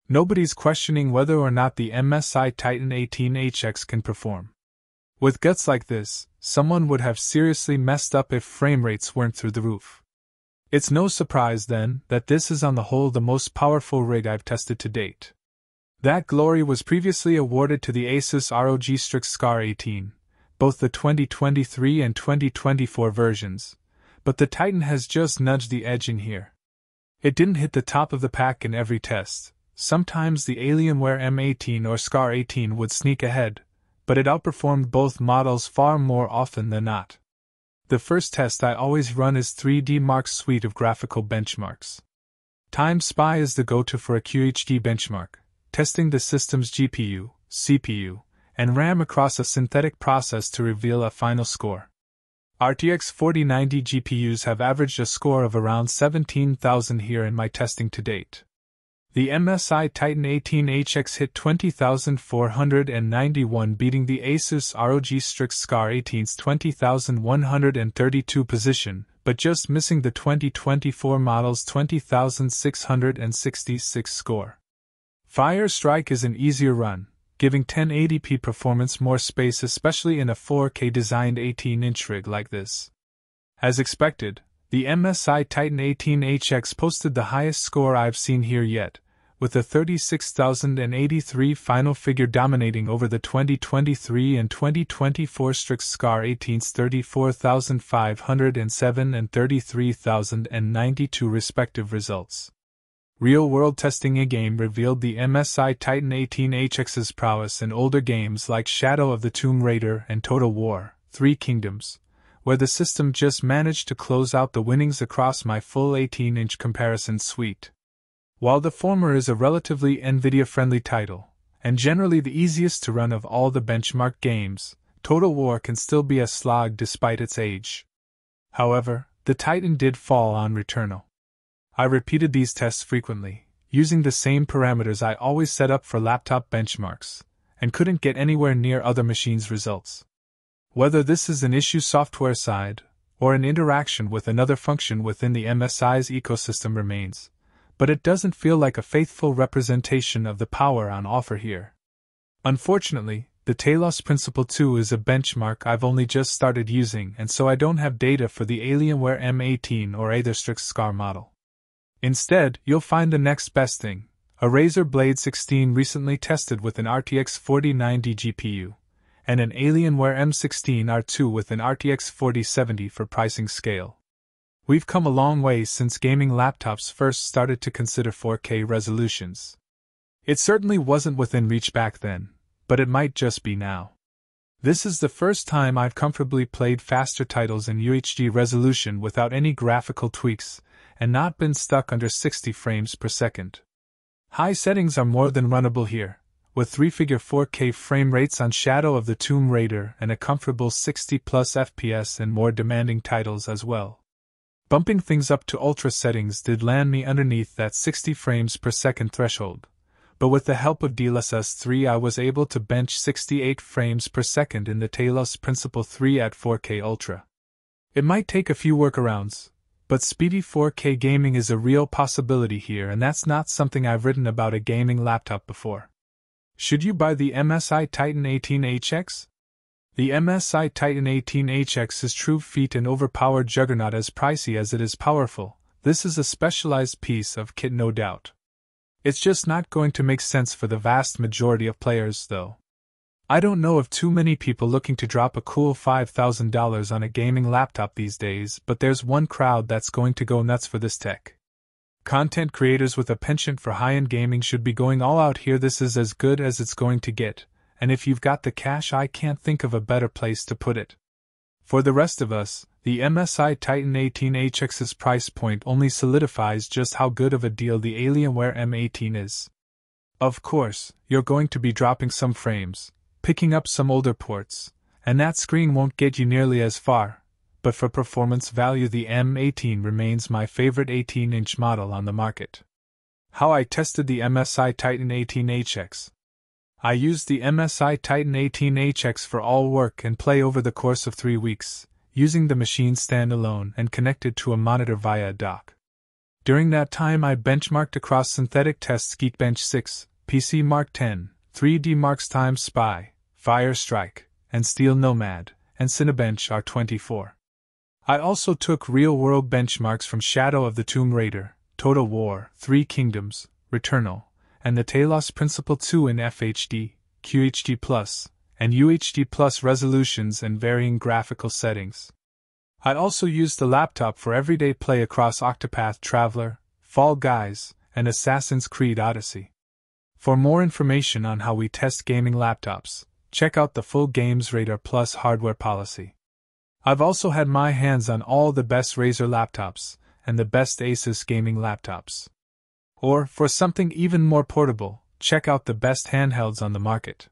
Nobody's questioning whether or not the MSI Titan 18HX can perform. With guts like this, someone would have seriously messed up if frame rates weren't through the roof. It's no surprise, then, that this is on the whole the most powerful rig I've tested to date. That glory was previously awarded to the Asus ROG Strix Scar 18, both the 2023 and 2024 versions, but the Titan has just nudged the edge in here. It didn't hit the top of the pack in every test. Sometimes the Alienware M18 or Scar 18 would sneak ahead, but it outperformed both models far more often than not. The first test I always run is 3D Mark's suite of graphical benchmarks. Time Spy is the go-to for a QHD benchmark, testing the system's GPU, CPU, and RAM across a synthetic process to reveal a final score. RTX 4090 GPUs have averaged a score of around 17,000 here in my testing to date. The MSI Titan 18HX hit 20,491, beating the Asus ROG Strix Scar 18's 20,132 position, but just missing the 2024 model's 20,666 score. Fire Strike is an easier run, giving 1080p performance more space, especially in a 4K designed 18-inch rig like this. As expected, the MSI Titan 18HX posted the highest score I've seen here yet, with a 36,083 final figure dominating over the 2023 and 2024 Strix Scar 18's 34,507 and 33,092 respective results. Real-world testing in-game revealed the MSI Titan 18HX's prowess in older games like Shadow of the Tomb Raider and Total War: Three Kingdoms, where the system just managed to close out the winnings across my full 18-inch comparison suite. While the former is a relatively NVIDIA-friendly title, and generally the easiest to run of all the benchmark games, Total War can still be a slog despite its age. However, the Titan did fall on Returnal. I repeated these tests frequently, using the same parameters I always set up for laptop benchmarks, and couldn't get anywhere near other machines' results. Whether this is an issue software side, or an interaction with another function within the MSI's ecosystem remains, but it doesn't feel like a faithful representation of the power on offer here. Unfortunately, the Talos Principle 2 is a benchmark I've only just started using, and so I don't have data for the Alienware M18 or either Strix Scar model. Instead, you'll find the next best thing, a Razer Blade 16 recently tested with an RTX 4090 GPU, and an Alienware M16 R2 with an RTX 4070 for pricing scale. We've come a long way since gaming laptops first started to consider 4K resolutions. It certainly wasn't within reach back then, but it might just be now. This is the first time I've comfortably played faster titles in UHD resolution without any graphical tweaks, and not been stuck under 60 frames per second. High settings are more than runnable here, with 3-figure 4K frame rates on Shadow of the Tomb Raider and a comfortable 60-plus FPS in more demanding titles as well. Bumping things up to ultra settings did land me underneath that 60 frames per second threshold, but with the help of DLSS 3 I was able to bench 68 frames per second in the Talos Principle 3 at 4K Ultra. It might take a few workarounds, but speedy 4K gaming is a real possibility here, and that's not something I've written about a gaming laptop before. Should you buy the MSI Titan 18HX? The MSI Titan 18HX's true feat and overpowered juggernaut, as pricey as it is powerful, this is a specialized piece of kit, no doubt. It's just not going to make sense for the vast majority of players, though. I don't know of too many people looking to drop a cool $5,000 on a gaming laptop these days, but there's one crowd that's going to go nuts for this tech. Content creators with a penchant for high-end gaming should be going all out here. This is as good as it's going to get, and if you've got the cash, I can't think of a better place to put it. For the rest of us, the MSI Titan 18HX's price point only solidifies just how good of a deal the Alienware M18 is. Of course, you're going to be dropping some frames, picking up some older ports, and that screen won't get you nearly as far, but for performance value the M18 remains my favorite 18-inch model on the market. How I tested the MSI Titan 18HX. I used the MSI Titan 18HX for all work and play over the course of 3 weeks, using the machine standalone and connected to a monitor via a dock. During that time I benchmarked across Synthetic Tests Geekbench 6, PC Mark 10, 3D Marks Time Spy, Fire Strike, and Steel Nomad, and Cinebench R24. I also took real-world benchmarks from Shadow of the Tomb Raider, Total War, Three Kingdoms, Returnal, and the Talos Principle 2 in FHD, QHD+, and UHD+ resolutions and varying graphical settings. I also used the laptop for everyday play across Octopath Traveler, Fall Guys, and Assassin's Creed Odyssey. For more information on how we test gaming laptops, check out the full Games Radar Plus hardware policy. I've also had my hands on all the best Razer laptops and the best Asus gaming laptops. Or, for something even more portable, check out the best handhelds on the market.